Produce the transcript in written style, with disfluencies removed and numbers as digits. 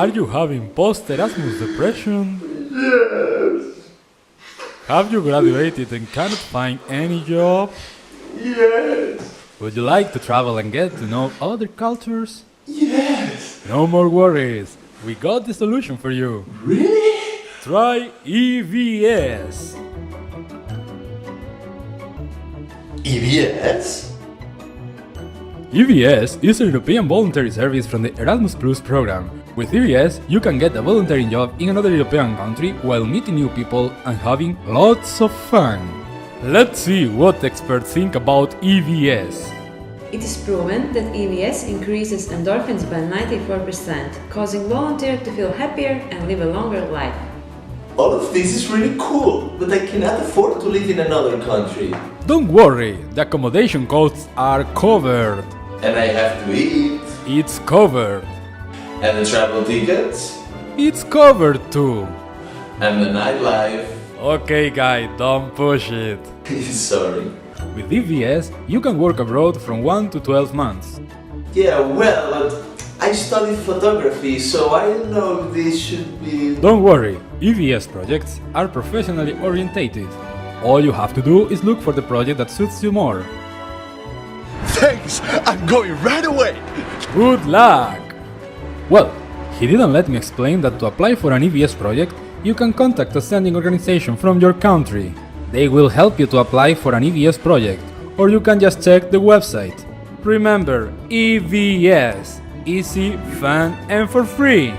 Are you having post-Erasmus depression? Yes. Have you graduated and cannot find any job? Yes. Would you like to travel and get to know other cultures? Yes. No more worries. We got the solution for you. Really? Try EVS. EVS? EVS is a European voluntary service from the Erasmus Plus program. With EVS, you can get a volunteering job in another European country while meeting new people and having lots of fun. Let's see what experts think about EVS. It is proven that EVS increases endorphins by 94%, causing volunteers to feel happier and live a longer life. All of this is really cool, but I cannot afford to live in another country. Don't worry, the accommodation costs are covered. And I have to eat. It's covered. And the travel tickets. It's covered too. And the nightlife. Okay guy, don't push it. Sorry. With EVS, you can work abroad from 1 to 12 months. Yeah, well, I studied photography, so I don't know if this should be... Don't worry, EVS projects are professionally orientated. All you have to do is look for the project that suits you more. Thanks! I'm going right away! Good luck! Well, he didn't let me explain that to apply for an EVS project, you can contact a sending organization from your country. They will help you to apply for an EVS project, or you can just check the website. Remember, EVS, easy, fun and for free!